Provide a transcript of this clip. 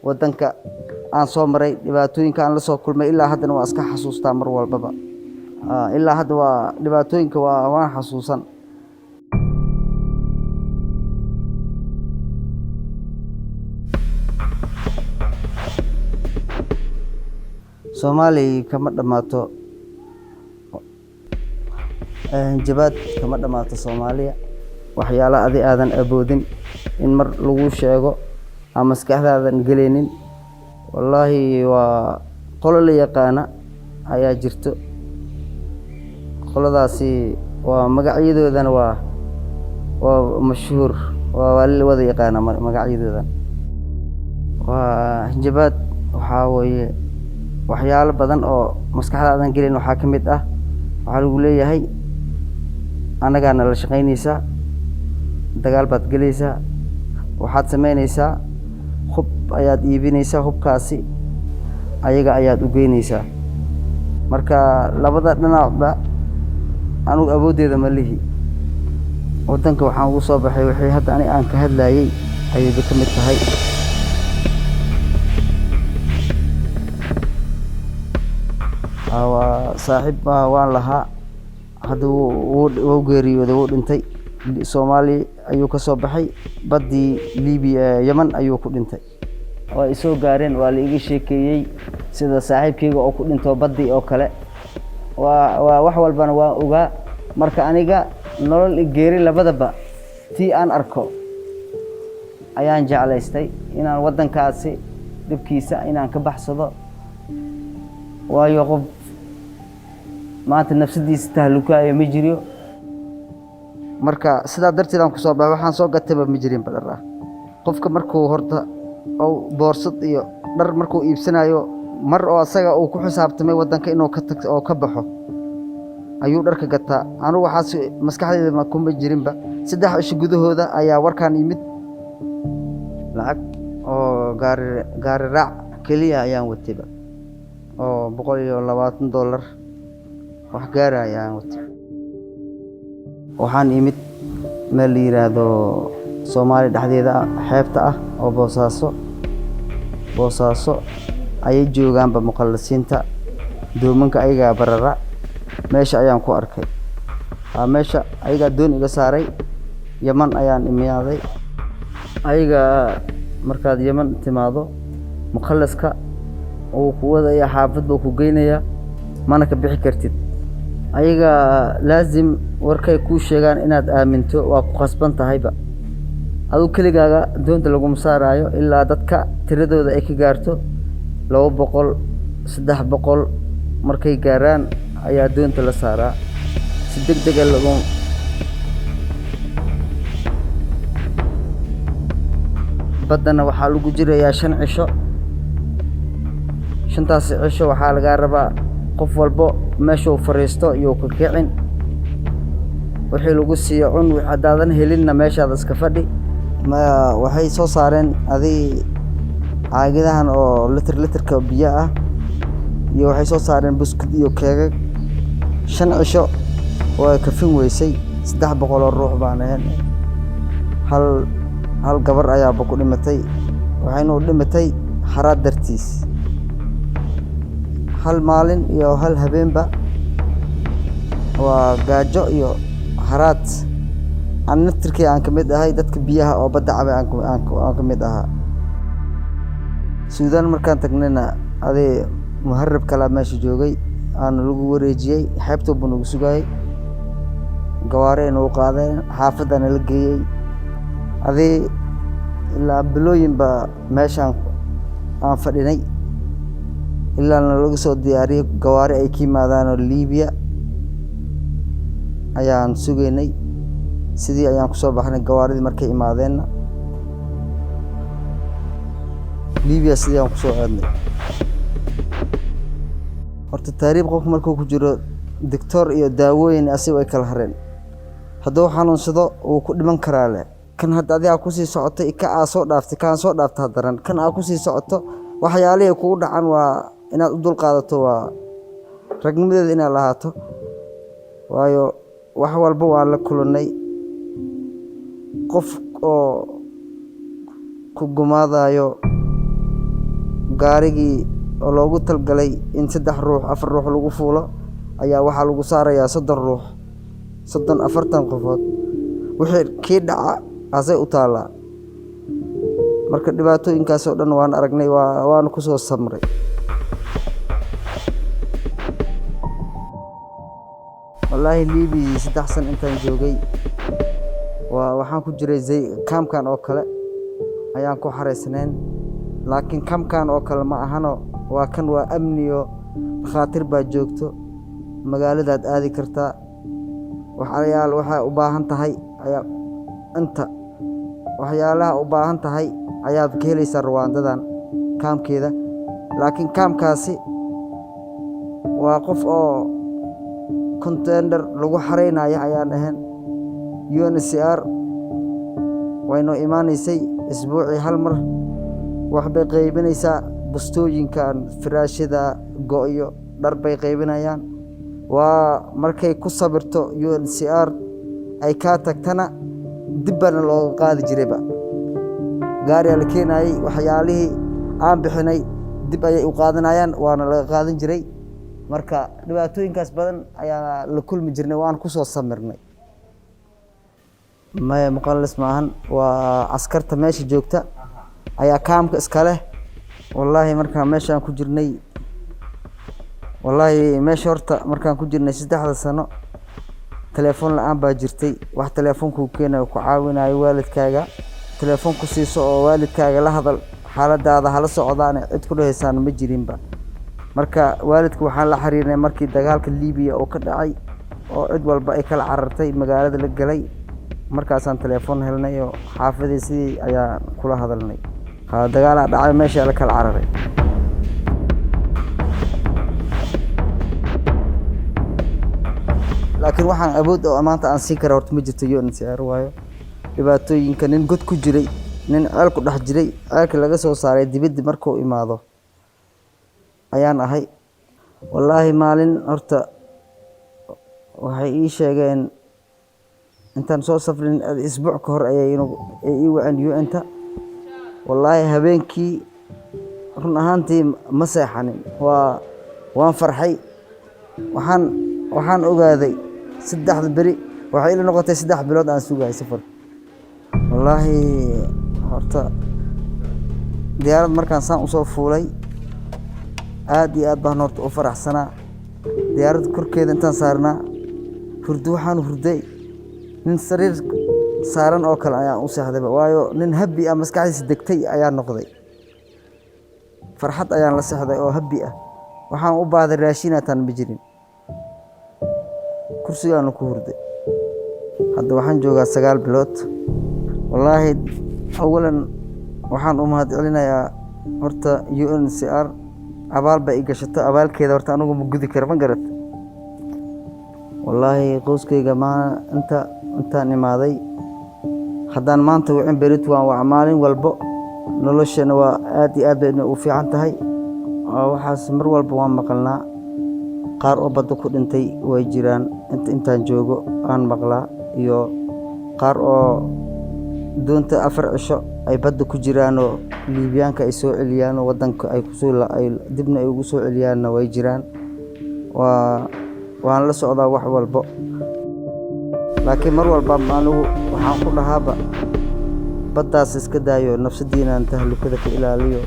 wadanka aan soo maray dhibaatooyinka aan la soo kulmay ilaa haddana waa iska xasuustaa mar walbaba ilaa hadda waa dhibaatooyinka waan xasuusan Soomaaliya kama dhamaato jabaad kama dhamaato Soomaaliya waxyaalo aadan aboodin in mar lagu sheego ama maskaxdaadan galeenin wallahi waa qolo la yaqaan ayaa jirto qoladaasi waa magacyadoodana waa mashhuur waa la wada yaqaan magacyadooda waa jabaad waxa weeye waxyaalo badan oo maskaxdaadan galin waxa kamid ah waxa lagu leeyahay anagana la shaqeynaysa dagaal baad galaysaa waxaad sameynaysaa hub ayaad iibinaysaa hubkaasi ayaga ayaad u geynaysaa marka labada dhinacba anigu awoodeeda ma lihi wadanka waxaan ugu soo baxay wixii hadda aan ka hadlayay ayay ka mid tahay saaxiib waan lahaa hadda wuu geeriyooday wuu dhintay Soomaali ayuu ka soo baxay badii Liibiya Yemen ayuu ku dhintay waa isoo gaareen waa la iga sheekeeyay sida saaxiibkayga oo ku dhinto badii oo kale waa wax walbana waa ogaa marka aniga nolol geeri labadaba tii aan arko ayaan jeclaystay inaan wadankaasi dibkiisa inaan ka baxsado waayo qof maanta nafsadiisa tahlukaaya ma jiro marka sida darteed aan ku soo baxay waxaan soo gatay ma jirin badar qofka markuu horta oo boorsad iyo dhar markuu iibsanayo mar oo asaga uu ku xisaabtamay wadanka inuu ka tagto oo ka baxo ayuu dharka gataa anigu waxaas maskaxdayda ma kuma jirinba 3 isha gudahooda ayaa warkaan yimid lacag oo gaari raac kaliya ayaan watayba oo $120 wax gaarayaan watay waxaan imid meel la yiraahdo Soomaali dhaxdeeda xeebta ah oo Boosaaso ay joogaanba muqallasiinta doomanka ayaga barara meesha ayaan ku arkay meesha ayaga doon iga saaray Yemen ayaan imaaday ayaga markaad Yemen timaado muqallaska oo ku wadaya xaafadda ku geynaya mana ka bixi kartid ayaga laazim warkay ku sheegaan inaad aaminto waa ku qasban tahayba adu kaligaaga doonta lagu masaarayo ilaa dadka tiradooda ay ka gaarto 200 300 markay gaaraan ayaa doonta la saaraa si degdeg ah lagu badana waxa lagu jirayaa 5 cisho 5taas cisho waxa laga rabaa qof walbo meesha uu fariisto iyo ka kicin wixii lagu siiyo cun wixii hadaadan helinna meeshaad iska fadhi ma waxay soo saareen adii caagadahan oo litirka biyo ah iyo waxay soo saareen buskud iyo keega 5 cisho oo kafin weysay 300 ruux baan ahayn hal gabar ayaa ku dhimatay waxayna u dhimatay xaraad dartiis hal maalin iyo hal habeenba waa gaajo iyo haraad aan naftirkii aan kamid ahay dadka biyaha oo badda cabay aan kamid ahaa Suudaan markaan tagnayna adee muharrib kala meesha joogay aan lagu wareejiyay xeebta buu nagu sugayay gawaareen oo qaadeen xaafadana la geeyay adee ilaa bilooyinba meeshaan aan fadhinay ilaa lagu soo diyaariyay gawaari ay ka yimaadaan Liibiya ayaan sugeynay sidii ayaan ku soo baxnay gawaaridii markay imaadeen Liibiya sidii aan ku soo aadnay horta taariikh qof markuu ku jiro doctor iyo daawooyin asii way kala hareen hadduu xanuunsado uu ku dhiman karaa le kan hadda adiga ku sii socotay ka soo dhaaftay kan soo dhaafta daran kan ku sii socoto waxyaalaha kugu dhacan waa inaad u dul qaadato waa ragnimadeeda inaad lahaato waayo wax walba waa la kulanay qof oo ku gumaadayo gaarigii oo loogu talgalay in 3 ruux 4 ruux lagu fuulo ayaa waxaa lagu saarayaa 30 ruux 40 qofood wixii kii dhaca asay u taalaa marka dhibaatooyinkaas oo dhan waan aragnay waan ku soo samray wallahi Liibi 3 san intaan joogay waxaan ku jiray kaamkan oo kale ayaan ku xareysneen laakiin kaamkan oo kale ma ahano waa kan waa amniyo khaatir baa joogto magaaladaad aadi kartaa waxa u baahan tahay ayaa inta waxyaalaha u baahan tahay ayaad ka helaysaa Rwandadan kaamkeeda laakiin kaamkaasi waa qof oo container lagu xareynayo ayaan ahayn UNHCR wayno imaanaysay isbuucii hal mar wax bay qaybinaysaa bustooyinkan firaashada go'yo dhar bay qaybinayaan waa markay ku sabirto UNHCR ay ka tagtana dibana loo qaadi jirayba gaari la keenay waxyaalihii aan bixinay dib ayay u qaadanayaan waana laga qaadan jiray marka dhibaatooyinkaas badan ayaa la kulmi jirnay waan ku soo samirnay ma muqallis maahan waa askarta meesha joogta ayaa kaamka iska leh wallahi markaan meeshaan ku jirnay wallahi meesha horta markaan ku jirnay 3 sano telefoon la'aan baa jirtay wax telefoonku keenay ku caawinayo waalidkaaga telefoon ku siiso oo waalidkaaga la hadal xaaladaada hala socdaan cid ku dhaheysaan ma jirinba marka waalidku waxaan la xiriirnay markii dagaalka Liibiya oo ka dhacay oo cid walba ay kala carartay magaalada la galay markaasaan telefoon helnay oo xaafadiisii ayaa kula hadalnay dagaal dhacay meesha la kala cararay laakiin waxaan awood oo maanta aan sii karo horta ma jirto UNHCR waayo dhibaatooyinka nin god ku jiray nin ceel ku dhex jiray ceelka laga soo saaray dibadda markuu imaado ayaan ahay wallahi maalin horta waxay ii sheegeen intaan soo safrin isbuuc ka hor ayay ii waceen UN-ta wallahi habeenkii run ahaantii ma seexanin waan farxay waxaan ogaaday 3 bari waxay ila noqotay 3 bilood aan sugay safar wallahi horta diyaarad markaan saan u soo fuulay aad iyo aad baan horta u faraxsanaa diyaarad korkeeda intaan saarnaa waxaan hurday nin sariir saaran oo kale ayaan u seexday waayo nin habi ah maskaxdiisa degtay ayaan noqday farxad ayaan la seexday oo habi ah waxaan u baahday raashin aan ma jirin kursigaan ku hurday hadda waxaan joogaa 9 bilood wallahi awalan waxaan u mahad celinayaa horta UNHCR abaal bay gashato abaalkeeda horta anigu ma gudi karo ma garad wallahi qoyskayga ma intaan imaaday haddaan maanta wicin berit waan maalin walbo noloshana waa aad iyo aad bay u fiican tahay waxaas mar walba waan maqalnaa qaar oo badda ku dhintay way jiraan intaan joogo aan maqlaa iyo qaar oo doonta 4 cisho ay badda ku jiraan oo Liibiyaanka ay soo celiyaan oo wadanka ay dibna ay ugu soo celiyaan way jiraan waan la socdaa wax walba laakiin mar walba anigu waxaan ku dhahaaba baddaas iska daayo nafsadiina inta halukada ka ilaaliyo